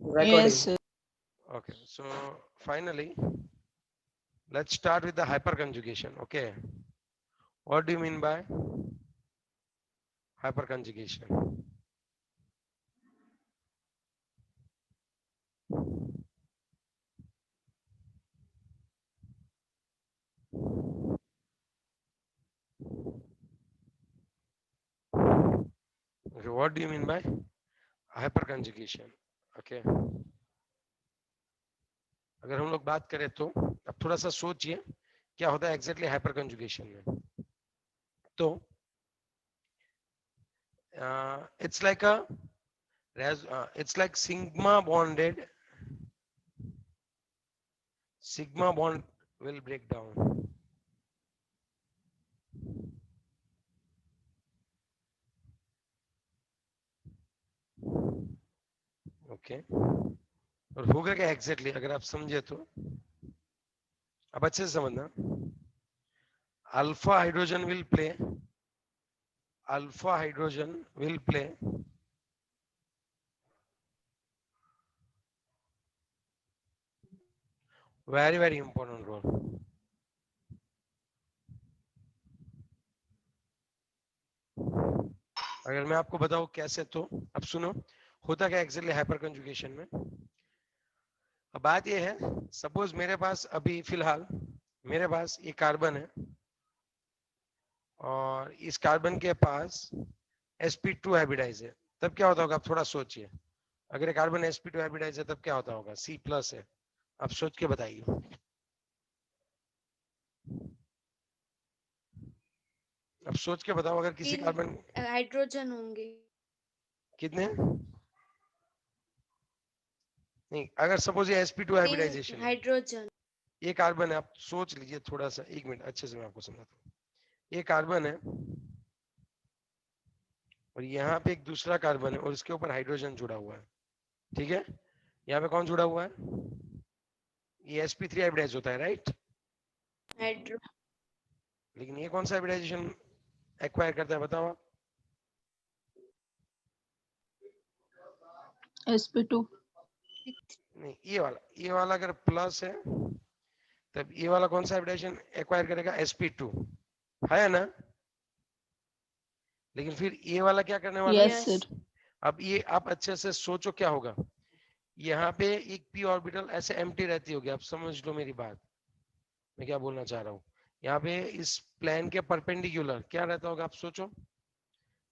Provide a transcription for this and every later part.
Recording. Yes, sir. Okay, so finally, let's start with the hyperconjugation. Okay, what do you mean by hyperconjugation? Okay, what do you mean by hyperconjugation? Okay, अगर हम लोग बात करें तो अब थोड़ा सा सोचिए क्या होता है एग्जैक्टली हाइपरकंजुगेशन में. तो it's like a it's like sigma bond will break down. Okay, और होगा क्या एग्जैक्टली अगर आप समझे तो अब अच्छे से समझना. Alpha hydrogen will play very important role. अगर मैं आपको बताऊं कैसे तो अब सुनो होता क्या एग्जैक्टली हाइपरकंजुगेशन में. अब बात ये है सपोज मेरे पास अभी फिलहाल मेरे पास ये कार्बन है और इस कार्बन के पास sp2 हाइब्रिडाइज है. तब क्या होता होगा आप थोड़ा सोचिए. अगर ये कार्बन sp2 हाइब्रिडाइज है तब क्या होता होगा C+ है. आप सोच के बताइए. अब सोच के बताओ अगर किसी 3 कार्बन हाइड्रोजन होंगे. कितने नहीं अगर सपोज ये sp2 3 हाइब्रिडाइजेशन है हाइड्रोजन. ये कार्बन है. आप सोच लीजिए थोड़ा सा एक मिनट अच्छे से मैं आपको समझाता हूँ. ये कार्बन है और यहाँ पे एक दूसरा कार्बन है और इसके ऊपर हाइड्रोजन जुड़ा हुआ है. ठीक है, यहाँ पे कौन जुड़ा हुआ है? ये sp3 हाइब्रिडाइज होता है राइट. हाइड्रो लेकिन ये कौन सा हाइब्रिडाइजेशन एक्वायर करता है बताओ आप. sp2. नहीं ये वाला अगर प्लस है तब ये वाला कौन सा हाइब्रिडाइजेशन एक्वायर करेगा sp2 है ना. लेकिन फिर ये वाला क्या करने वाला है? Yes, sir. अब ये आप अच्छे से सोचो क्या होगा. यहाँ पे एक p ऑर्बिटल ऐसे एम्प्टी रहती होगी. आप समझ लो मेरी बात मैं क्या बोलना चाह रहा हूँ. यहाँ पे इस प्लेन के परपेंडिकुलर क्या रहता होगा आप सोचो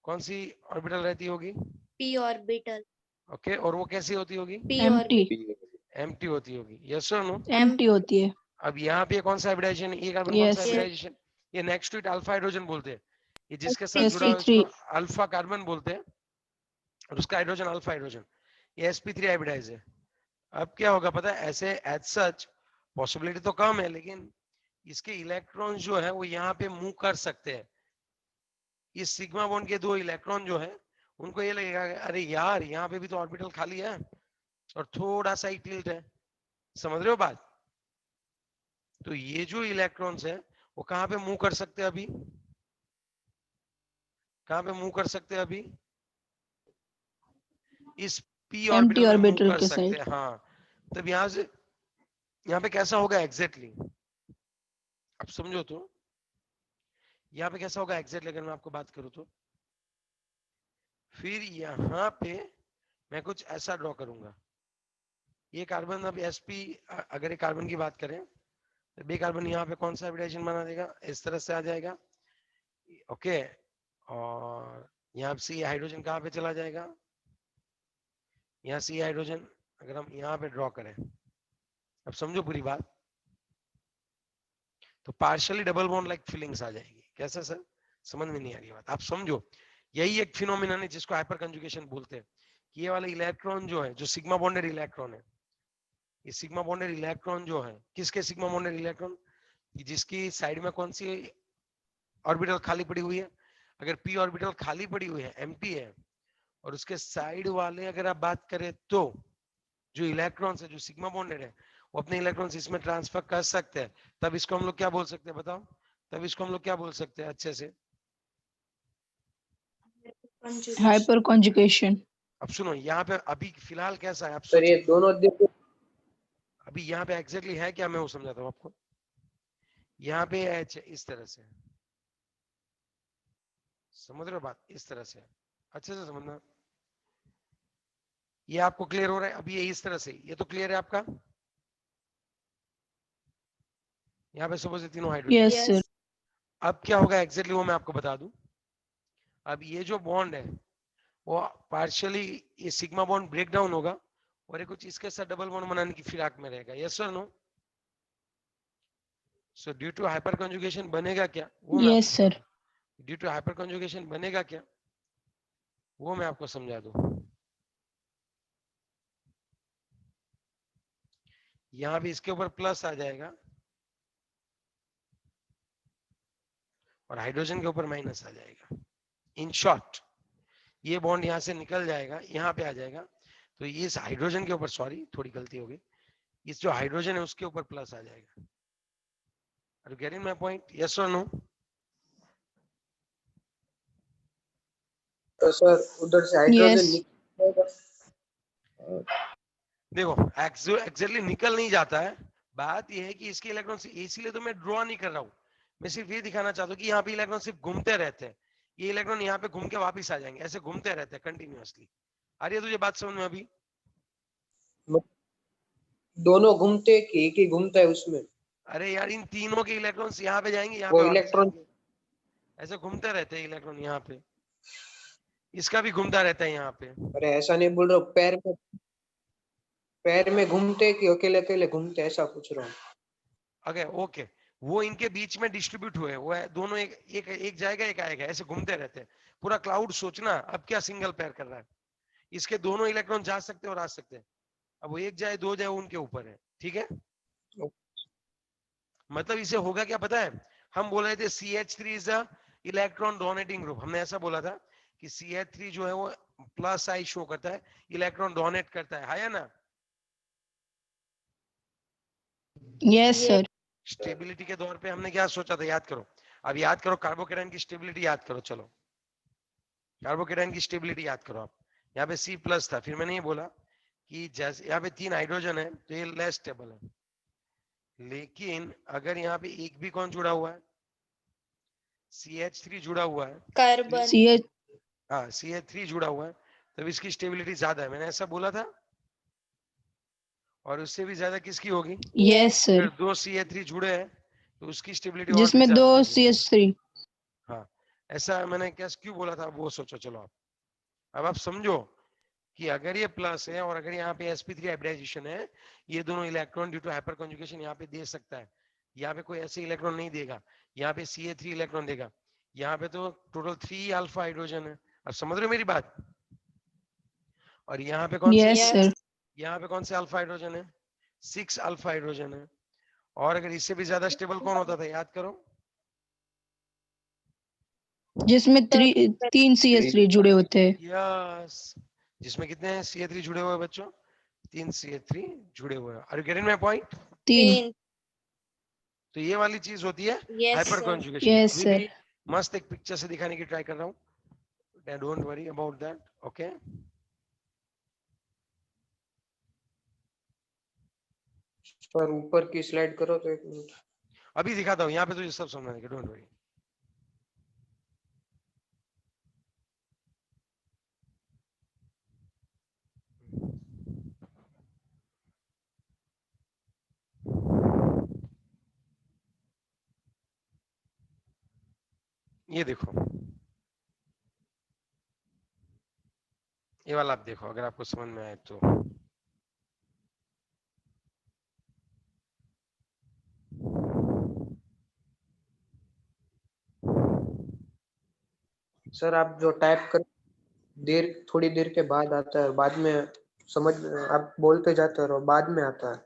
कौन सी ऑर्बिटल रहती होगी. p orbital. ओके और वो कैसी होती होगी? p Empty. ऑर्बिटल. एम्प्टी होती होगी. यस और नो. Empty होती है. अब यहाँ पे कौन सा हाइब्रिडाइजेशन है? ये कार्बन कौन सा Yes. हाइब्रिडाइजेशन? ये next to it alpha hydrogen बोलते हैं. ये जिसके साथ जुड़ा है sp3. उसको अल्फा कार्बन बोलते हैं और उसका हाइड्रोजन अल्फा हाइड्रोजन. ये sp3 हाइब्रिडाइज है. अब क्या होगा पता है ऐसे एज सच पॉसिबिलिटी तो कम है लेकिन इसके इलेक्ट्रॉन जो है वो यहाँ पे मूव कर सकते हैं. इस सिग्मा बॉन्ड के 2 इलेक्ट्रॉन जो है उनको ये लगेगा कि अरे यार यहाँ पे भी तो ऑर्बिटल खाली है और थोड़ा सा ही टिल्ट है. समझ रहे हो बात. तो ये जो इलेक्ट्रॉन्स है वो कहाँ पे मूव कर सकते हैं अभी? कहाँ पे मूव कर सकते हैं अभी? इस p Empty ऑर्बिटल में मूव orbital कर के सकते side. हैं. हाँ तब यहाँ पे कैसा होगा एग्जैक्टली अब समझो तो. यहाँ पे कैसा होगा एग्जैक्टली अगर मैं आपको बात करूँ तो फिर यहाँ पे मैं कुछ ऐसा ड्रॉ करूंगा. ये कार्बन अब sp अगर ये कार्बन की बात करें तो बे कार्बन यहाँ पे कौन सा हाइब्रिडाइजेशन बना देगा इस तरह से आ जाएगा. ओके और यहाँ से ये हाइड्रोजन कहाँ पे चला जाएगा. यहाँ से हाइड्रोजन अगर हम यहाँ पे ड्रॉ करें अब समझो पूरी बात तो partially double bond like feelings आ जाएगी. कैसे सर समझ में नहीं आ रही बात. आप समझो यही एक फिनोमिना है जिसको हाइपर कंजुगेशन बोलते हैं. ये वाला इलेक्ट्रॉन जो है जो सिग्मा बॉन्डेड इलेक्ट्रॉन है ये सिग्मा बॉन्डेड इलेक्ट्रॉन जो है किसके सिग्मा बॉन्डेड इलेक्ट्रॉन जिसकी साइड में कौन सी ऑर्बिटल खाली पड़ी हुई है. अगर p ऑर्बिटल खाली पड़ी हुई है एम्प्टी है और उसके साइड वाले अगर आप बात करें तो जो इलेक्ट्रॉन्स है जो सिग्मा बॉन्डेड है वो अपने इलेक्ट्रॉन्स इसमें ट्रांसफर कर सकते हैं. तब इसको हम लोग क्या बोल सकते हैं बताओ. तब इसको हम लोग क्या बोल सकते हैं अच्छे से. Hyperconjugation. अब सुनो यहाँ पे अभी फिलहाल कैसा है आप सर ये सोचो, दोनों देखो। अभी यहाँ पे एग्जैक्टली है क्या, मैं वो समझाता हूँ आपको। यहाँ पे H इस तरह से, समझ रहे हो बात, इस तरह से अच्छे से समझना। ये आपको क्लियर हो रहा है? अभी ये इस तरह से, ये तो क्लियर है आपका। यहाँ पे सपोज तीनों हाइड्रोजन, यस Yes. सर। अब क्या होगा एग्जैक्टली वो मैं आपको बता दूं। अब ये जो बॉन्ड है वो पार्शियली ये सिग्मा बॉन्ड ब्रेक डाउन होगा और ये कुछ इसके साथ डबल बॉन्ड बनाने की फिराक में रहेगा। यस और no? So due to hyperconjugation बनेगा क्या, वो मैं yes sir. Due to hyperconjugation बनेगा क्या वो मैं आपको समझा दूं। यहां भी इसके ऊपर प्लस आ जाएगा और हाइड्रोजन के ऊपर माइनस आ जाएगा। इन शॉर्ट ये बॉन्ड यहां से निकल जाएगा, यहां पे आ जाएगा, तो ये इस हाइड्रोजन के ऊपर, सॉरी थोड़ी गलती हो गई, इस जो हाइड्रोजन है उसके ऊपर प्लस आ जाएगा। Are you getting my point? Yes और नो? तो सर उधर से हाइड्रोजन Yes. निकलेगा। देखो एग्जैक्टली निकल नहीं जाता है, बात यह है कि इसके इलेक्ट्रॉन, इसीलिए तो मैं ड्रॉ नहीं कर रहा हूं, मैं सिर्फ ये दिखाना चाहता हूँ कि यहाँ पे इलेक्ट्रॉन सिर्फ घूमते रहते हैं, ये इलेक्ट्रॉन यहाँ पे घूम के वापिस आ जाएंगे, ऐसे घूमते रहते हैं कंटिन्यूअसली। आ रही है तुझे बात समझ में अभी? दोनों घूमते कि एक ही घूमता है उसमें? अरे यार इन तीनों के इलेक्ट्रॉन्स यहाँ पे जाएंगे, यहाँ वो पे वापस इलेक्ट्रॉन, जाएंगे, ऐसे घूमते रहते हैं इलेक्ट्रॉन यहाँ पे, इसका भी घूमता रहता है यहाँ पे। अरे ऐसा नहीं बोल रहा हूँ, पैर में घूमते कि अकेले अकेले घूमते, ऐसा पूछ रहा हूँ। ओके ओके, वो इनके बीच में डिस्ट्रीब्यूट हुए, वो है दोनों, एक जाएगा एक आएगा, ऐसे घूमते रहते हैं पूरा क्लाउड। सोचना अब क्या सिंगल पेयर कर रहा है, इसके दोनों इलेक्ट्रॉन जा सकते हैं और आ सकते हैं, अब वो एक जाए दो जाए उनके ऊपर है, ठीक है। मतलब इसे होगा क्या पता है, हम बोल रहे थे CH3 is a electron donating group, हमने ऐसा बोला था कि CH3 जो है वो प्लस आई शो करता है, इलेक्ट्रॉन डोनेट करता है या ना? Yes Yes. sir. स्टेबिलिटी के दौर पे हमने क्या सोचा था, याद करो, अब याद करो कार्बोकेटाइन की स्टेबिलिटी याद करो, चलो कार्बोकेटाइन की स्टेबिलिटी याद करो आप। यहाँ पे C+ था, फिर मैंने ये बोला कि जैसे यहाँ पे 3 हाइड्रोजन है तो ये लेस स्टेबल है, लेकिन अगर यहाँ पे एक भी कौन जुड़ा हुआ है, CH3 जुड़ा हुआ है, Carbon. CH. हाँ CH3 जुड़ा हुआ है, तब इसकी स्टेबिलिटी ज्यादा है, मैंने ऐसा बोला था। और उससे भी ज्यादा किसकी होगी, Yes sir. अगर 2 CH3 जुड़े हैं तो उसकी स्टेबिलिटी और भी जिसमें ज्यादा दो होगी। CH3. हाँ ऐसा मैंने कैसे क्यों बोला था वो सोचो। चलो आप अब आप समझो कि अगर ये प्लस है और अगर यहाँ पे sp3 हाइब्रिडाइजेशन है, ये दोनों electron due to hyperconjugation यहाँ पे दे सकता है, यहाँ पे कोई ऐसे इलेक्ट्रॉन नहीं देगा, यहाँ पे CH3 इलेक्ट्रॉन देगा, यहाँ पे तो टोटल 3 अल्फा हाइड्रोजन है। अब समझ रहे हो मेरी बात? और यहाँ पे कौन से, Yes sir. यहाँ पे कौन से अल्फा हाइड्रोजन है, 6 अल्फा हाइड्रोजन है। और अगर इससे भी ज्यादा स्टेबल कौन होता था, याद करो, जिसमें 3 CH3 जुड़े होते हैं. यस, जिसमें कितने हैं CH3 जुड़े हुए हैं बच्चों, 3 CH3 जुड़े हुए हैं। Are you getting my point? 3. तो ये वाली चीज होती है Yes, hyper sir. Conjugation. Yes अभी sir. भी मस्त एक पिक्चर से दिखाने की ट्राई कर रहा हूँ, don't worry about that, okay. पर ऊपर की स्लाइड करो तो 1 मिनट। अभी दिखाता हूँ, यहाँ पे तो ये सब समझ आएगा, डोंट वरी। ये देखो, ये वाला आप देखो अगर आपको समझ में आए तो। सर आप जो टाइप कर देर थोड़ी देर के बाद आता है, बाद में समझ, आप बोलते जाते हो बाद में आता है।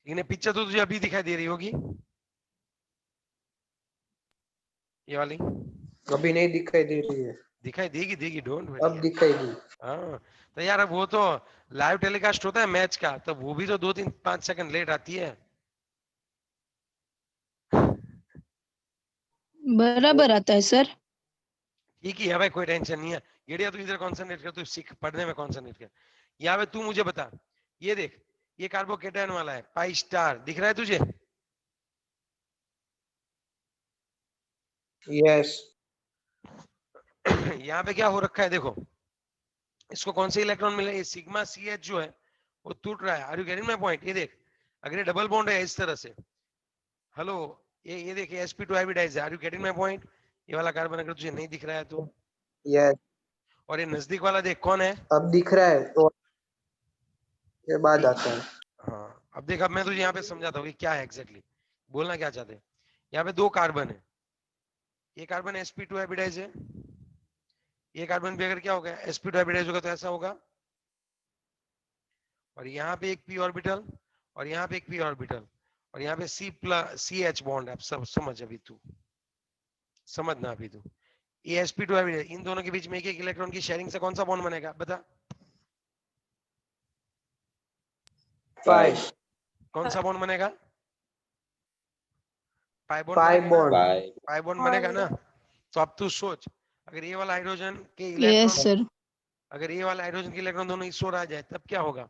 लेकिन पिक्चर तो तुझे अभी दिखाई दे रही होगी, ये वाली अभी नहीं दिखाई दे रही है, दिखाई देगी, देगी, डोंट अब वरी। दिखाई दी। हाँ तो यार अब वो तो लाइव टेलीकास्ट होता है मैच का, तो वो भी तो 2-3-5 सेकंड लेट आती है। बराबर आता है सर. ठीक ही है भाई, कोई टेंशन नहीं है, गेड़िया तू इधर कॉन्सेंट्रेट कर, तू सीख पढ़ने में कॉन्सेंट्रेट कर। यहाँ पे तू मुझे बता, ये देख ये कार्बोकेटायन वाला है पाई स्टार, दिख रहा है तुझे? यस यहाँ पे क्या हो रखा है देखो, इसको कौन से इलेक्ट्रॉन मिले, ये सिग्मा सी एच जो है वो टूट रहा है। Are you getting my point? ये देख अगर ये डबल बॉन्ड है इस तरह से, हेलो ये देखिए sp2 हाइब्रिडाइज है। Are you getting my point? ये वाला कार्बन अगर तुझे नहीं दिख रहा है तो, यस और ये नजदीक वाला देख कौन है? अब दिख रहा है तो ये बाद आता है। हाँ अब देख, अब मैं तुझे यहाँ पे समझाता हूँ कि क्या है एग्जैक्टली बोलना क्या चाहते हैं। यहाँ पे दो कार्बन है, ये कार्बन sp2 हाइब्रिडाइज है, ये कार्बन भी अगर क्या होगा sp2 हाइब्रिडाइज होगा तो ऐसा होगा, और यहाँ पे एक p ऑर्बिटल और यहाँ पे एक p ऑर्बिटल और यहाँ पे CH बॉन्ड है। अब सब समझ, अभी तू समझना, अभी तू ये sp2 हाइब्रिडाइज, इन दोनों के बीच में एक एक इलेक्ट्रॉन की शेयरिंग से कौन सा बॉन्ड बनेगा बता? पाई कौन सा बॉन्ड बनेगा? पाई बॉन्ड पाई बनेगा ना? बॉन्ड पाई बॉन्ड बनेगा ना? तो अब तू सोच, अगर ये वाला हाइड्रोजन के यस इलेक्ट्रॉन, सर। अगर ये वाला हाइड्रोजन के इलेक्ट्रॉन दोनों इस ओर आ जाए तब क्या होगा?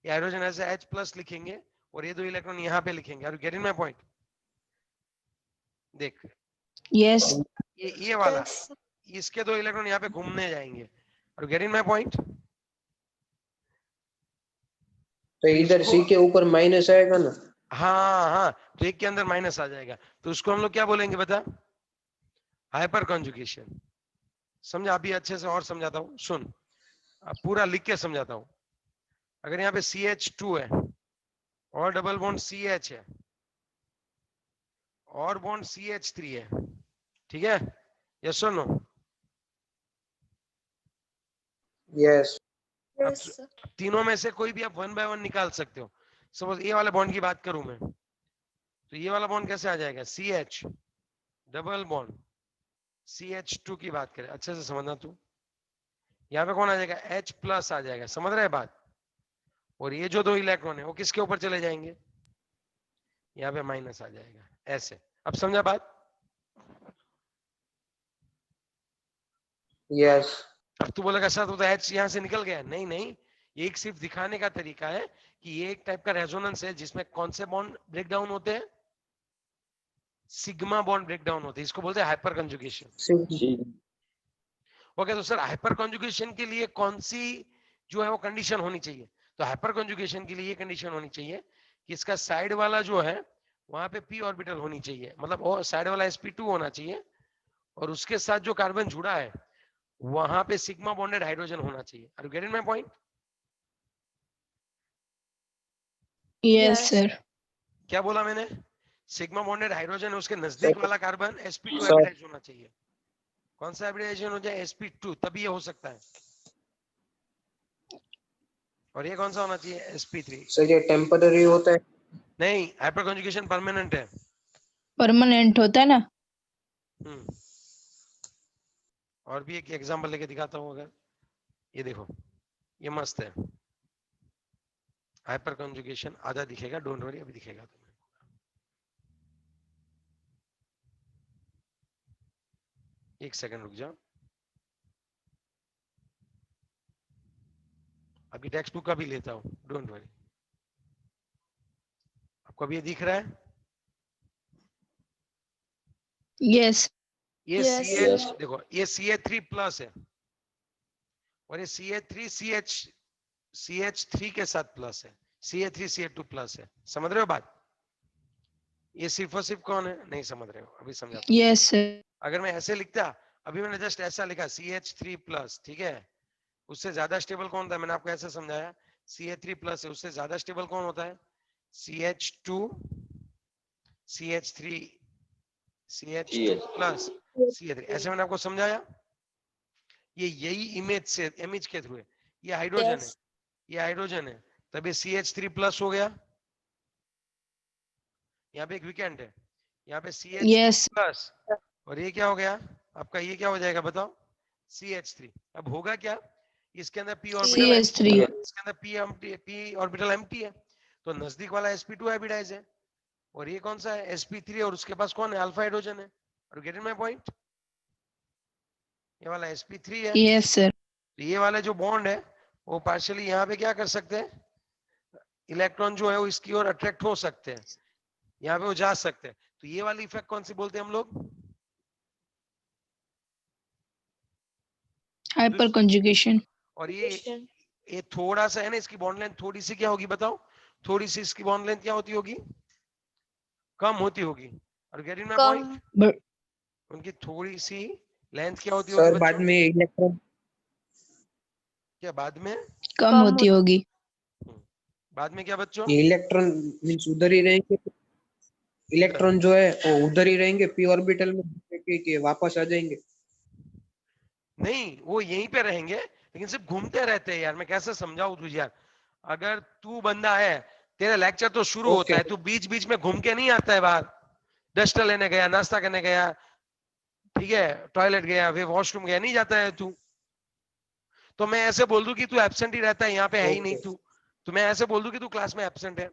ये हाइड्रोजन ऐसे H प्लस लिखेंगे और ये दो इलेक्ट्रॉन यहाँ पे लिखेंगे। Are you getting my point? देख यस ये वाला, इसके दो इलेक्ट्रॉन यहाँ पे घूमने जाएंगे। Are you getting my point? तो इधर सी के ऊपर माइनस आएगा ना। हाँ हाँ, तो एक के अंदर माइनस आ जाएगा, तो उसको हम लोग क्या बोलेंगे बता? Hyper conjugation. समझा? अभी अच्छे से और समझाता हूँ, सुन अब पूरा लिख के समझाता हूँ। अगर यहाँ पे CH2 है और डबल बॉन्ड CH है और बॉन्ड CH3 है, ठीक है? यस और नो? Yes Yes. तीनों में से कोई भी आप 1 बाय 1 निकाल सकते हो। सपोज ये वाले बॉन्ड की बात करूं मैं, तो ये वाला बॉन्ड कैसे आ जाएगा? CH डबल बॉन्ड CH2 की बात करें, अच्छे से समझना तू, यहाँ पे कौन आ जाएगा? H प्लस आ जाएगा, समझ रहे बात? और ये जो दो इलेक्ट्रॉन है वो किसके ऊपर चले जाएंगे? यहाँ पे माइनस आ जाएगा, ऐसे। अब समझा बात? यस अब तू बोलेगा सर तो H यहाँ से निकल गया। नहीं नहीं, ये एक सिर्फ दिखाने का तरीका है कि ये एक टाइप का रेजोनेंस है जिसमें कौन से बॉन्ड ब्रेक डाउन होते हैं? सिग्मा बॉन्ड ब्रेक डाउन होते हैं, इसको बोलते हैं हाइपर कंजुगेशन। ओके, तो सर हाइपर कंजुगेशन के लिए कौन सी जो है वो कंडीशन होनी चाहिए? तो हाइपर कंजुगेशन के लिए ये कंडीशन होनी चाहिए कि इसका साइड वाला जो है वहां पे p ऑर्बिटल होनी चाहिए, मतलब वो साइड वाला sp2 होना चाहिए, और उसके साथ जो कार्बन जुड़ा है वहां पे सिग्मा बॉन्डेड हाइड्रोजन होना चाहिए। Are you getting my point? Yes sir. क्या बोला मैंने? सिग्मा बॉन्डेड हाइड्रोजन है, उसके नजदीक वाला कार्बन sp2 सर हाइब्रिडाइज होना चाहिए। कौन सा हाइब्रिडाइजेशन हो जाए? sp2, तभी ये हो सकता है। और ये कौन सा होना चाहिए? sp3। सर ये टेम्पररी होता है। नहीं, हाइपर कंजुगेशन परमानेंट है। परमानेंट होता है ना। हम्म। और भी एक एग्जांपल लेके दिखाता हूँ, अगर ये देखो, ये मस्त है। हाइपर कंजुगेशन आधा दिखेगा, डोंट वरी, अभी दिखेगा तुम्हें। एक सेकंड रुक जाओ, अभी टेक्स्ट बुक का भी लेता हूँ, डोंट वरी। आपको अभी ये दिख रहा है? यस ये Yes. CH देखो, ये CH3 प्लस है और ये CH3 CH3 के साथ प्लस है, CH3 CH2 प्लस है। समझ रहे हो बात? ये सिर्फ और सिर्फ कौन है? नहीं समझ रहे हो, अभी समझाता हूँ। Yes sir. अगर मैं ऐसे लिखता, अभी मैंने जस्ट ऐसा लिखा CH3 प्लस, ठीक है? उससे ज्यादा स्टेबल कौन था? मैंने आपको ऐसे समझाया, CH3 प्लस है, उससे ज्यादा स्टेबल कौन होता है? CH2 CH3 CH2 plus CH3, ऐसे मैंने आपको समझाया। ये यही इमेज के थ्रू है। ये हाइड्रोजन है, Yes. ये हाइड्रोजन है, तभी CH3 प्लस हो गया। यहाँ पे एक वीकेंड है, यहाँ पे CH2 यस प्लस, और ये क्या हो गया आपका? ये क्या हो जाएगा बताओ? CH3। अब होगा क्या? इसके अंदर p ऑर्बिटल है, CH3 इसके अंदर p ऑर्बिटल एम्प्टी है, तो नजदीक वाला sp2 हाइब्रिडाइज है, और ये कौन सा है? sp3, और उसके पास कौन है? अल्फा हाइड्रोजन है। और गेट माय पॉइंट? ये वाला sp3 है। Yes sir. तो ये वाला जो बॉन्ड है वो पार्शियली यहाँ पे क्या कर सकते हैं, इलेक्ट्रॉन जो है वो इसकी ओर अट्रैक्ट हो सकते हैं, यहाँ पे वो जा सकते हैं। तो ये वाली इफेक्ट कौन सी बोलते हैं हम लोग? Hyper conjugation. और ये थोड़ा सा है ना, इसकी बॉन्ड लेंथ थोड़ी सी क्या होगी बताओ? थोड़ी सी इसकी बॉन्ड लेंथ क्या होती होगी? कम होती होगी। और get in my come. Point, उनकी थोड़ी सी लेंथ क्या होती होगी सर बच्चों? बाद में इलेक्ट्रॉन क्या बाद में? कम कम होती होगी। बाद में क्या बच्चों? इलेक्ट्रॉन मीन्स उधर ही रहेंगे, इलेक्ट्रॉन जो है वो उधर ही रहेंगे पी ऑर्बिटल में, कि वापस आ जाएंगे? नहीं, वो यहीं पे रहेंगे लेकिन सिर्फ घूमते रहते हैं यार। मैं कैसे समझाऊं तुझे यार? अगर तू बंदा है, तेरा लेक्चर तो शुरू होता है, तू बीच बीच में घूम के नहीं आता है बाहर, डस्टर लेने गया, नाश्ता करने गया, ठीक है, टॉयलेट गया, फिर वॉशरूम गया, नहीं जाता है तू। तो मैं ऐसे बोल दूं कि तू एब्सेंट ही रहता है, यहाँ पे है ही नहीं तू, तो मैं ऐसे बोल दूं कि तू क्लास में एब्सेंट है?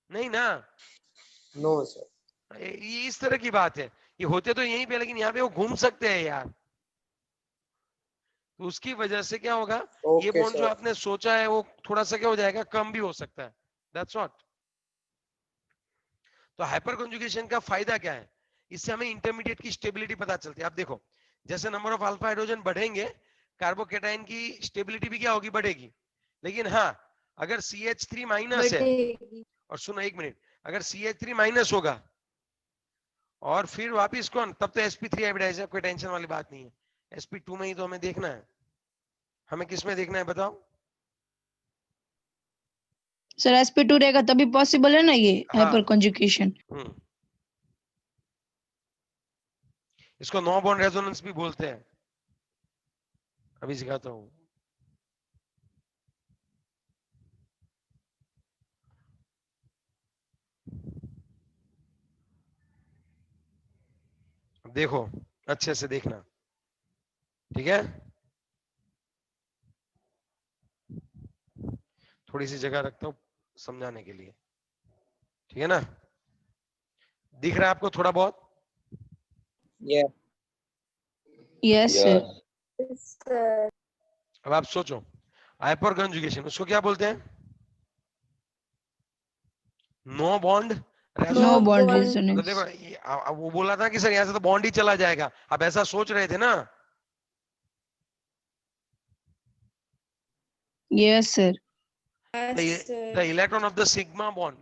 नहीं ना। No sir. ये इस तरह की बात है। ये होते तो यहीं पे, लेकिन यहाँ पे वो घूम सकते हैं यार। तो उसकी वजह से क्या होगा, ये ओके बॉन्ड जो सर। आपने सोचा है वो थोड़ा सा क्या हो जाएगा, कम भी हो सकता है। That's what. तो हाइपर कंजुगेशन का फायदा क्या है? इससे हमें इंटरमीडिएट की स्टेबिलिटी पता चलती है। आप देखो, जैसे नंबर ऑफ अल्फा हाइड्रोजन बढ़ेंगे, कार्बोकेटाइन की स्टेबिलिटी भी क्या होगी, बढ़ेगी। लेकिन हाँ, अगर CH3 माइनस है, बढ़ेगी। और सुनो एक मिनट, अगर CH3 माइनस होगा और फिर वापिस कौन, तब तो sp3 हाइब्रिडाइज है, कोई टेंशन वाली बात नहीं है। sp2 में ही तो हमें देखना है। हमें किस में देखना है बताओ? सर sp2 रहेगा तभी पॉसिबल है ना ये हाँ। Hyper conjugation. इसको नो बॉन्ड रेजोनेंस भी बोलते हैं, अभी सिखाता हूं। देखो अच्छे से देखना, ठीक है? थोड़ी सी जगह रखता हूं समझाने के लिए, ठीक है ना? दिख रहा है आपको थोड़ा बहुत? Yes sir. अब आप सोचो, हाइपर कंजुगेशन उसको क्या बोलते हैं? नो बॉन्ड नो बॉन्ड तो रेजोनेंस। देखो वो बोला था कि सर यहाँ से तो बॉन्ड ही चला जाएगा, आप ऐसा सोच रहे थे ना? Yes sir. The electron of the sigma bond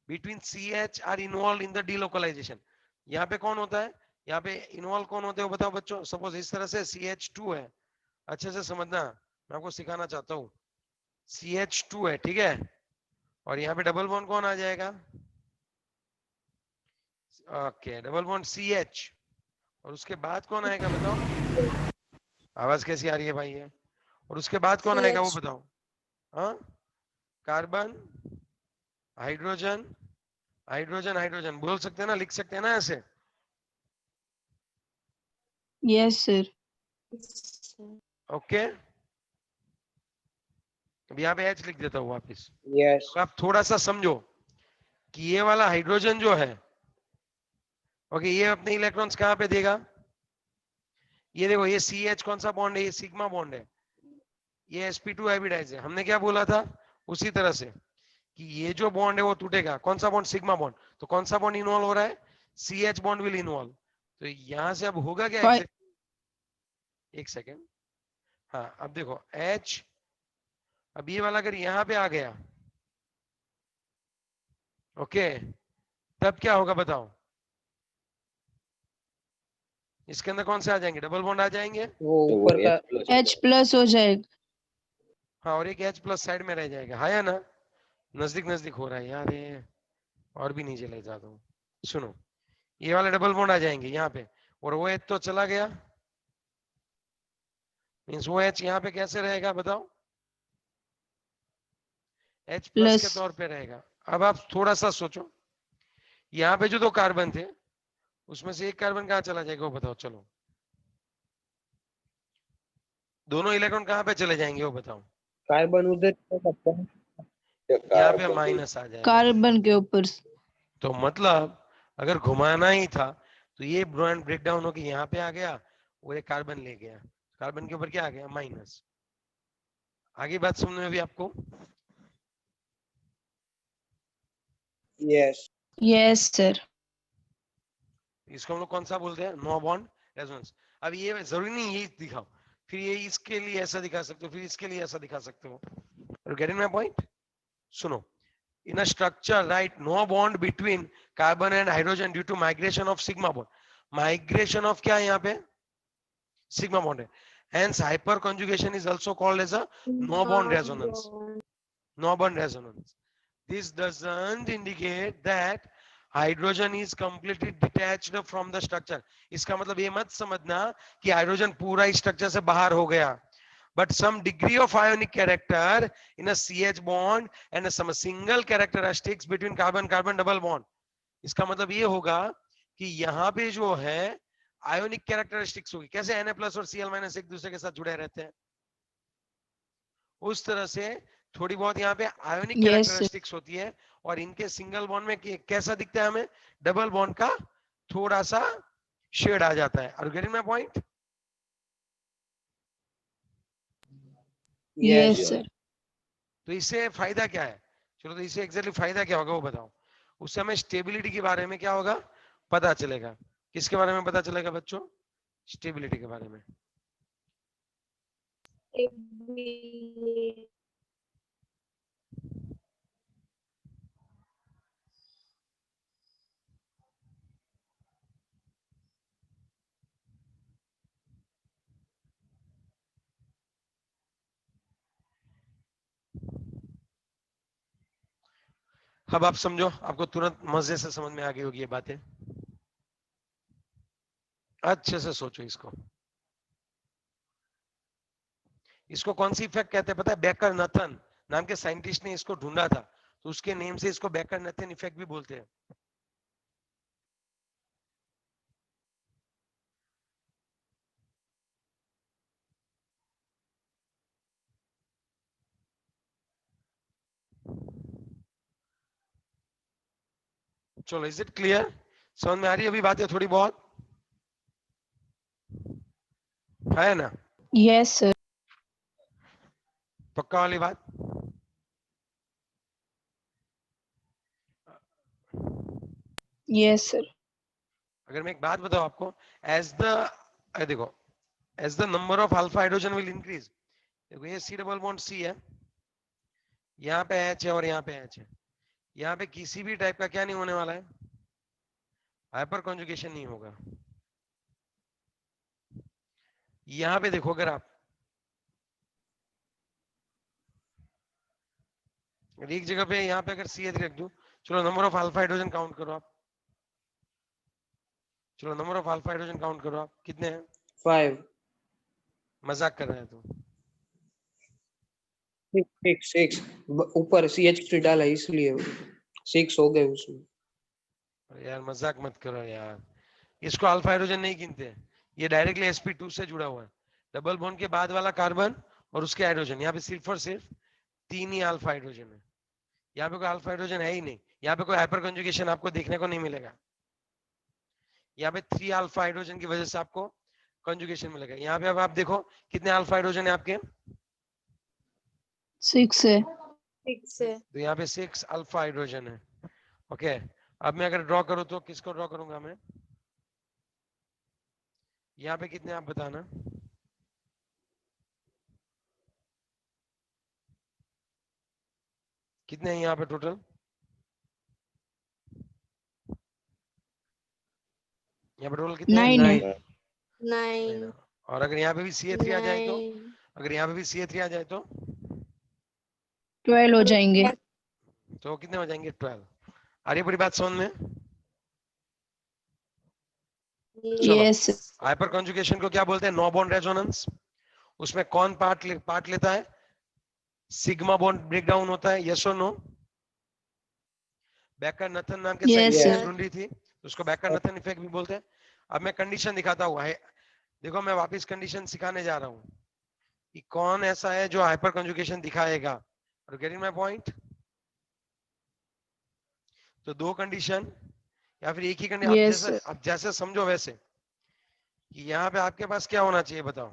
between CH are involved in the delocalization. यहाँ पे कौन होता है, यहाँ पे इन्वॉल्व कौन होते हैं बताओ बच्चों? सपोज इस तरह से CH2 है, अच्छे से समझना, मैं आपको सिखाना चाहता हूँ। CH2 है, ठीक है, और यहाँ पे डबल बॉन्ड कौन आ जाएगा? ओके, डबल बॉन्ड CH, और उसके बाद कौन आएगा बताओ? आवाज कैसी आ रही है भाई ये? और उसके बाद कौन आएगा वो बताओ? हाँ, कार्बन, हाइड्रोजन, हाइड्रोजन, हाइड्रोजन बोल सकते हैं ना, लिख सकते हैं ना ऐसे? Yes sir. ओके, अब यहाँ पे H लिख देता हूँ वापिस। यस। तो आप थोड़ा सा समझो कि ये वाला हाइड्रोजन जो है, ओके, ये अपने इलेक्ट्रॉन्स कहाँ पे देगा? ये देखो, ये CH कौन सा बॉन्ड है? ये सिग्मा बॉन्ड है, ये sp2 हाइब्रिडाइज है। हमने क्या बोला था उसी तरह से कि ये जो बॉन्ड है वो टूटेगा। कौन सा बॉन्ड? Sigma bond. तो कौन सा बॉन्ड इन्वॉल्व हो रहा है? CH bond will involve. तो यहां से अब होगा क्या exactly? एक सेकेंड, हाँ अब देखो H, अब ये वाला अगर यहाँ पे आ गया, ओके, तब क्या होगा बताओ? इसके अंदर कौन से आ जाएंगे? डबल बॉन्ड आ जाएंगे, वो ऊपर का H+ हो जाएगा। हाँ, और एक H+ साइड में रह जाएगा। हाँ या ना? नजदीक नजदीक हो रहा है यार ये, और भी नीचे ले जाता हूँ। सुनो, ये वाले डबल बॉन्ड आ जाएंगे यहाँ पे, और वो H तो चला गया, मीन्स वो H यहाँ पे कैसे रहेगा बताओ? H+ के तौर पे रहेगा। अब आप थोड़ा सा सोचो, यहाँ पे जो दो कार्बन थे उसमें से एक कार्बन कहाँ चला जाएगा वो बताओ? चलो, दोनों इलेक्ट्रॉन कहाँ पे चले जाएंगे वो बताओ? कार्बन उधर यहाँ पे माइनस आ जाएगा। कार्बन के ऊपर। तो मतलब अगर घुमाना ही था तो ये बॉन्ड ब्रेक डाउन होकर यहाँ पे आ गया और एक कार्बन ले गया, कार्बन के ऊपर क्या आ गया माइनस। आगे बात समझ में भी आपको? Yes yes sir. इसको हम लोग कौन सा बोलते हैं? No bond resonance. अब ये जरूरी नहीं यही दिखाओ, फिर ये इसके लिए ऐसा दिखा सकते हो, फिर इसके लिए ऐसा दिखा सकते हो। Getting my point? सुनो, in a structure right no bond between carbon and hydrogen due to migration of sigma bond. Migration of क्या है यहाँ पे? Sigma bond है, hence hyperconjugation is also called as a no bond resonance. No bond resonance. This doesn't indicate that hydrogen is completely detached from the structure. इसका मतलब ये मत समझना कि हाइड्रोजन पूरा इस स्ट्रक्चर से बाहर हो गया, but some degree of ionic character in a CH bond and some single characteristics between carbon carbon double bond. इसका मतलब ये होगा कि यहाँ पे जो है आयोनिक कैरेक्टरिस्टिक्स होगी, कैसे Na प्लस और Cl माइनस एक दूसरे के साथ जुड़े रहते हैं, उस तरह से थोड़ी बहुत यहाँ पे आयोनिक यस कैरेक्टरिस्टिक्स होती है। और इनके सिंगल बॉन्ड में कैसा दिखता है हमें? डबल बॉन्ड का थोड़ा सा शेड आ जाता है। Are you getting my point? Yes sir. तो इससे फायदा क्या है? चलो, तो इससे एग्जैक्टली फायदा क्या होगा वो बताओ। उससे हमें स्टेबिलिटी के बारे में क्या होगा पता चलेगा। किसके बारे में पता चलेगा बच्चों? स्टेबिलिटी के बारे में। अब आप समझो, आपको तुरंत मजे से समझ में आ गई होगी ये बातें। अच्छे से सोचो इसको। इसको कौन सी इफेक्ट कहते हैं पता है? बेकर नथन नाम के साइंटिस्ट ने इसको ढूंढा था, तो उसके नेम से इसको बेकर नथन इफेक्ट भी बोलते हैं। चलो, इज इट क्लियर? समझ में आ रही है अभी बातें थोड़ी बहुत? है ना? Yes sir. पक्का वाली बात? Yes sir. अगर मैं एक बात बताऊं आपको, एज द देखो, as the number of alpha hydrogen will increase. देखो, ये सी डबल बॉन्ड सी है, यहाँ पे एच है और यहाँ पे एच है, यहाँ पे किसी भी टाइप का क्या नहीं होने वाला है? हाइपर कॉन्जुगेशन नहीं होगा। यहाँ पे देखो, अगर आप एक जगह पे यहाँ पे अगर CH रख दो, चलो number of alpha hydrogen count करो आप। चलो number of alpha hydrogen count करो आप, कितने हैं? 5 मजाक कर रहे हैं तो? 6 ऊपर CH3 डाला इसलिए 6 हो गए उसमें। अरे यार मजाक मत करो यार, इसको अल्फा हाइड्रोजन नहीं गिनते, ये डायरेक्टली sp2 से जुड़ा हुआ है। डबल बॉन्ड के बाद वाला कार्बन और उसके हाइड्रोजन, यहाँ पे सिर्फ और सिर्फ 3 ही अल्फा हाइड्रोजन है, यहाँ पे कोई अल्फा हाइड्रोजन है ही नहीं, यहाँ पे कोई हाइपर कंजुगेशन आपको देखने को नहीं मिलेगा। यहाँ पे 3 अल्फा हाइड्रोजन की वजह से आपको कंजुगेशन मिलेगा। यहाँ पे अब आप देखो कितने अल्फा हाइड्रोजन है आपके? 6 है। 6 है। तो यहाँ पे 6 अल्फा हाइड्रोजन है। ओके, अब मैं अगर ड्रॉ करूँ तो किसको ड्रॉ करूंगा मैं? यहाँ पे कितने आप बताना? कितने हैं यहाँ पे टोटल? यहाँ पे टोटल कितने हैं? 9 है। 9 और अगर यहाँ पे भी CH3 आ जाए तो? 9 अगर यहाँ पे भी CH3 आ जाए तो 12 हो जाएंगे। तो कितने हो जाएंगे? 12। आ रही है पूरी बात समझ में? चलो, यस। हाइपर कॉन्जुगेशन को क्या बोलते हैं? No bond resonance. उसमें कौन पार्ट लेता है? सिग्मा बॉन्ड ब्रेक डाउन होता है, यस और नो? बेकर नथन नाम के Yes, साइंटिस्ट ने sir. ढूंढी थी, उसको बेकर नथन इफेक्ट भी बोलते हैं। अब मैं कंडीशन दिखाता हुआ है, देखो मैं वापस कंडीशन सिखाने जा रहा हूँ कि कौन ऐसा है जो हाइपर कंजुगेशन दिखाएगा। Getting my point? तो दो कंडीशन, या फिर एक ही कंडीशन? आप Yes, जैसे sir. आप जैसे समझो वैसे, कि यहाँ पे आपके पास क्या होना चाहिए बताओ?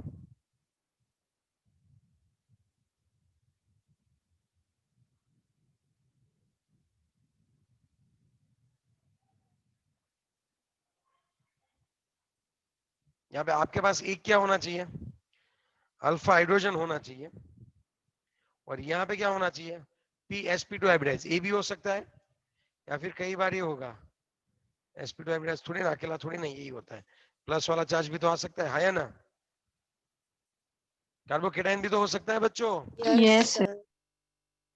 यहाँ पे आपके पास एक क्या होना चाहिए? अल्फा हाइड्रोजन होना चाहिए। और यहाँ पे क्या होना चाहिए? psp2 hybridise. ए भी हो सकता है, या फिर कई बार ये होगा sp2 हाइब्रिडाइज, थोड़ी ना अकेला थोड़ी ना यही होता है। प्लस वाला चार्ज भी तो आ सकता है ना? कार्बोकेटाइन भी तो हो सकता है बच्चों। Yes, sir. sir.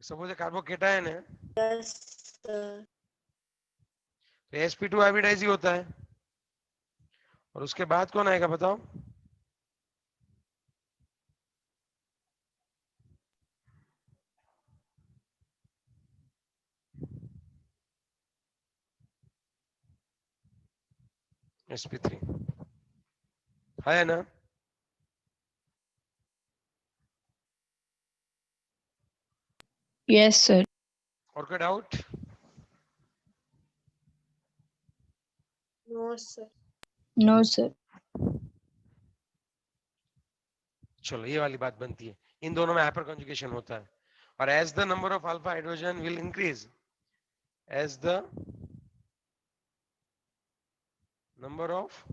Suppose carbocation है Yes, sir. तो sp2 हाइब्रिडाइज ही होता है। और उसके बाद कौन आएगा बताओ? sp3 है ना? Yes, sir. और कोई doubt? No, sir. No, sir. चलो ये वाली बात बनती है, इन दोनों में हाइपर कंजुगेशन होता है। और as the number of alpha hydrogen will increase, as the number of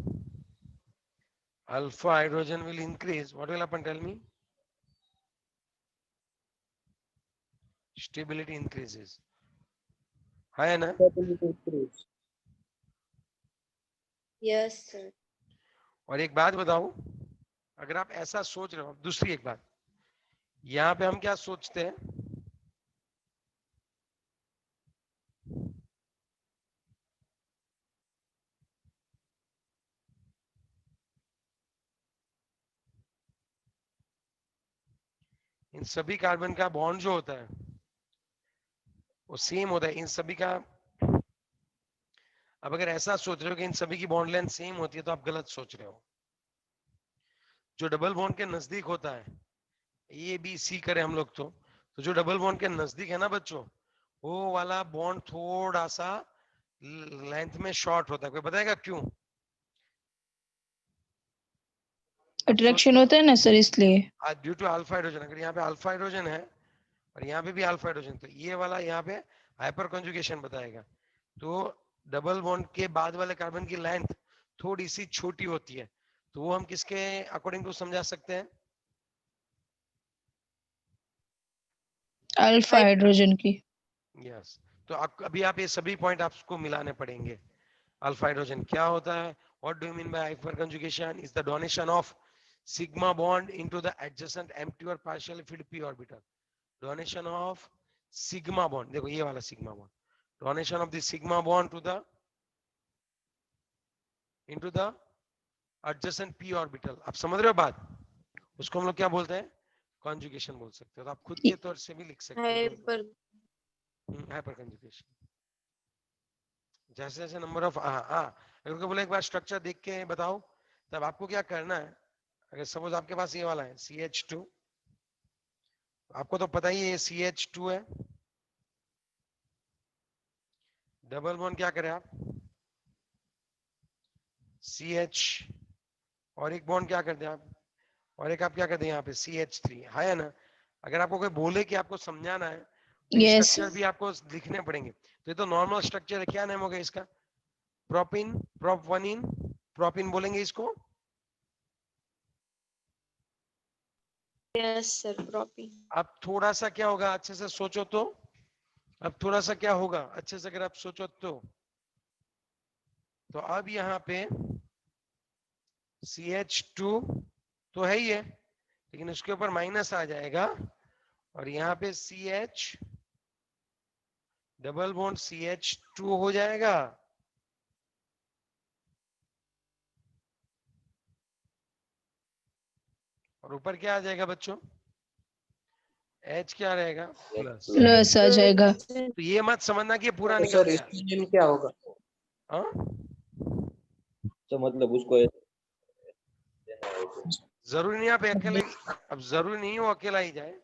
alpha hydrogen will increase, what will happen? Tell me. Stability increases, है ना? Yes, sir. और एक बात बताओ, अगर आप ऐसा सोच रहे हो, दूसरी एक बात, यहाँ पे हम क्या सोचते हैं? इन सभी कार्बन का बॉन्ड जो होता है वो सेम होता है इन सभी का। अब अगर ऐसा सोच रहे हो कि इन सभी की बॉन्ड लेंथ सेम होती है तो आप गलत सोच रहे हो। जो डबल बॉन्ड के नजदीक होता है, ए बी सी करें हम लोग तो जो डबल बॉन्ड के नजदीक है ना बच्चों, वो वाला बॉन्ड थोड़ा सा लेंथ में शॉर्ट होता है। कोई बताएगा क्यों? Attraction होता है ना सर, इसलिए. Due to alpha hydrogen. अगर यहाँ पे अल्फा हाइड्रोजन है और यहाँ पे भी अल्फा हाइड्रोजन, तो ये वाला यहाँ पे हाइपर कंजुगेशन बताएगा। तो डबल बॉन्ड के बाद वाले कार्बन की लेंथ थोड़ी सी छोटी होती है, तो वो हम किसके अकॉर्डिंग टू समझा सकते हैं? अल्फा हाइड्रोजन की. यस। तो अभी आप ये सभी पॉइंट आपको मिलाने पड़ेंगे। अल्फा हाइड्रोजन क्या होता है? What do you mean by hyperconjugation? Is the donation of sigma bond into the adjacent empty और partially filled p orbital. Donation of sigma bond, देखो ये वाला sigma bond, donation of the sigma bond to the into the adjacent p orbital. आप समझ रहे हो बात? उसको हम लोग क्या बोलते हैं? कंजुगेशन बोल सकते हो। तो आप खुद के तौर से भी लिख सकते हो Hyper. Hyper conjugation. जैसे जैसे नंबर ऑफ अगर कोई बोले एक बार स्ट्रक्चर देख के बताओ, तब आपको क्या करना है? अगर सपोज आपके पास ये वाला है CH2, आपको तो पता ही है ये CH2 है। डबल बॉन्ड क्या करें आप? CH, और एक बॉन्ड क्या कर दें आप? और एक आप क्या कर दें यहाँ पे CH3, है ना? अगर आपको कोई बोले कि आपको समझाना है तो ये Yes. स्ट्रक्चर भी आपको लिखने पड़ेंगे। तो ये तो नॉर्मल स्ट्रक्चर है। क्या नाम होगा इसका? प्रोपिन, प्रोपवनिन, प्रोपिन बोलेंगे इसको। Yes, sir. Propy. अब थोड़ा सा क्या होगा, अच्छे से सोचो तो, अब थोड़ा सा क्या होगा अच्छे से अगर आप सोचो तो अब यहाँ पे CH2 तो है ही है, लेकिन उसके ऊपर माइनस आ जाएगा और यहाँ पे CH डबल बॉन्ड CH2 हो जाएगा। और ऊपर क्या आ जाएगा बच्चों? H क्या रहेगा? प्लस। प्लस आ जाएगा. तो ये मत समझना कि ये पूरा तो निकल सर गया। इसका नेम क्या होगा? हाँ? तो मतलब उसको जरूरी नहीं आप अकेले, अब जरूरी नहीं हो अकेला ही जाए,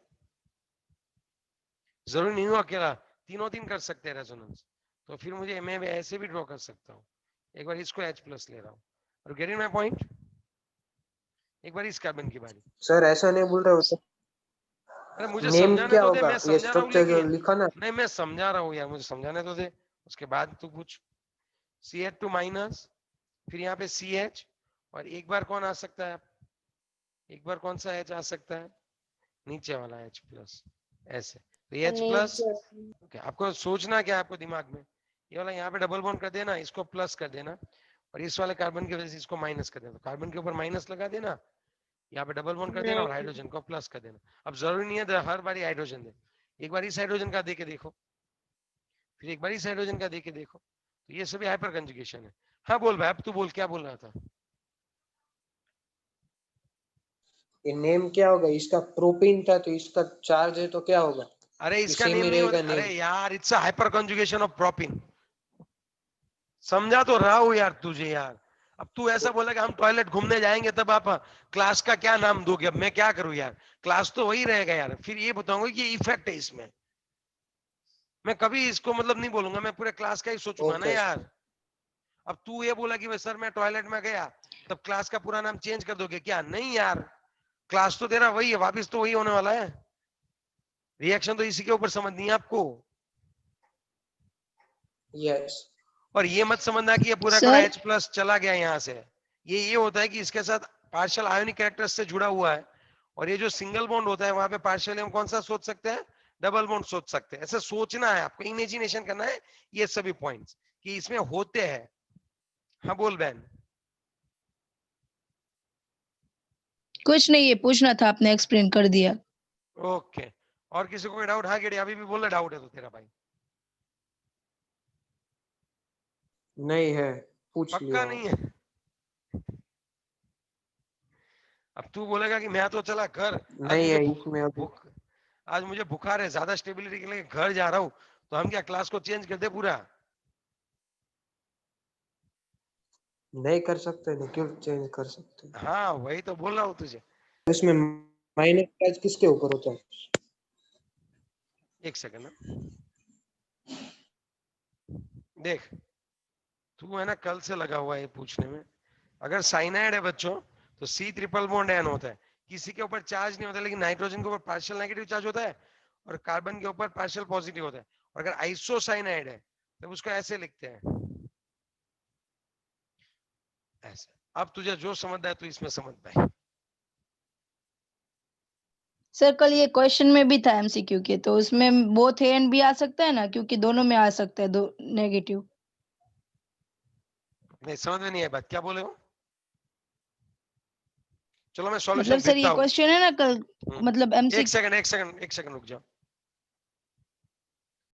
जरूरी नहीं हो अकेला, तीनों तीन कर सकते हैं रेजोनेंस। तो फिर मुझे मैं ऐसे भी ड्रॉ कर सकता हूँ, एक बार इसको H प्लस ले रहा हूँ, और गेटिंग माय पॉइंट। एक बार इस कार्बन की बारी। सर ऐसा नहीं बोल रहा हूँ सर, अरे मुझे नेम समझाने क्या तो दे, होगा, मैं ये समझा रहा हूँ, स्ट्रक्चर जो लेकिन लिखा ना। नहीं, मैं समझा रहा हूँ यार, मुझे समझाने तो दे, उसके बाद तू पूछ। CH2 माइनस, फिर यहाँ पे CH, और एक बार कौन आ सकता है, एक बार कौन सा H आ सकता है, नीचे वाला H प्लस, ऐसे तो ये H प्लस। Nature. आपको सोचना क्या है आपको दिमाग में, ये वाला यहाँ पे डबल बॉन्ड कर देना, इसको प्लस कर देना, और इस वाले कार्बन की वजह से इसको माइनस कर देना, तो कार्बन के ऊपर माइनस लगा देना, यहाँ पे डबल बॉन्ड कर देना, और हाइड्रोजन को प्लस कर देना। अब जरूरी नहीं है हर बारी हाइड्रोजन दे, एक बार इस हाइड्रोजन का दे के देखो, फिर एक बार इस हाइड्रोजन का दे के देखो, तो ये सभी हाइपर कंजुगेशन है। हाँ बोल भाई, अब तू बोल, क्या बोल रहा था। ये नेम क्या होगा, इसका प्रोपीन था तो इसका चार्ज है तो क्या होगा, अरे इसका सेम नेम ही नहीं होता, रहेगा अरे नेम। यार it's hyper conjugation of propyne. समझा तो रहा हूं यार तुझे यार। अब तू ऐसा बोला कि हम टॉयलेट घूमने जाएंगे तब आप क्लास का क्या नाम दोगे, अब मैं क्या करूं यार, क्लास तो वही रहेगा यार, फिर ये बताऊंगा कि इफेक्ट है इसमें, मैं कभी इसको मतलब नहीं बोलूंगा, मैं पूरे क्लास का ही सोचूंगा ना ओके यार। अब तू ये बोला कि भाई सर मैं टॉयलेट में गया, तब क्लास का पूरा नाम चेंज कर दोगे क्या, नहीं यार, क्लास तो तेरा वही है, वापिस तो वही होने वाला है, रिएक्शन तो इसी के ऊपर समझनी है आपको। यस। और ये मत समझना कि ये पूरा पूरा सर H प्लस चला गया यहाँ से, ये होता है कि इसके साथ पार्शियल आयोनिक कैरेक्टर्स से जुड़ा हुआ है, और ये जो सिंगल बॉन्ड होता है वहां पे पार्शियल हम कौन सा सोच सकते हैं, डबल बॉन्ड सोच सकते हैं, ऐसे सोचना है आपको, इमेजिनेशन करना है ये सभी पॉइंट्स कि इसमें होते हैं। हाँ बोल बहन। कुछ नहीं, ये पूछना था, आपने एक्सप्लेन कर दिया। ओके, और किसी को कोई डाउट। हाँ गेडी अभी भी बोल रहा डाउट है तो तेरा भाई, नहीं है, पूछ पक्का लिया। नहीं है। अब तू बोलेगा कि मैं तो चला घर, आज नहीं मुझे है भूख इसमें अभी। भूख आज मुझे बुखार है, ज्यादा स्टेबिलिटी के लिए घर जा रहा हूँ, तो हम क्या क्लास को चेंज कर दे पूरा। नहीं कर सकते, नहीं क्यों चेंज कर सकते। हाँ वही तो बोल रहा हूँ तुझे। इसमें माइनस चार्ज किसके ऊपर होता है। एक सेकंड ना, देख तू है ना कल से लगा हुआ है पूछने में, अगर साइनाइड है बच्चों तो C ट्रिपल बॉन्ड N होता है, किसी के ऊपर चार्ज नहीं होता, लेकिन नाइट्रोजन के ऊपर पार्शियल नेगेटिव चार्ज होता है, और कार्बन के ऊपर पार्शियल पॉजिटिव होता है, और अगर आइसोसाइनाइड है तो उसको ऐसे लिखते हैं, ऐसे। अब तुझे जो समझना है तू इसमें समझ पाए। सर कल ये क्वेश्चन में भी था एमसीक्यू के, तो उसमें बोथ ए एंड बी आ सकता है ना, क्योंकि दोनों में आ सकता है दो नेगेटिव। नहीं समझ में नहीं आई बात, क्या बोले हो। चलो मैं सॉल्यूशन मतलब सर देखता ये हूँ। क्वेश्चन है ना कल, मतलब एक एमसीक्यू। सेकंड एक सेकंड एक सेकंड रुक जाओ।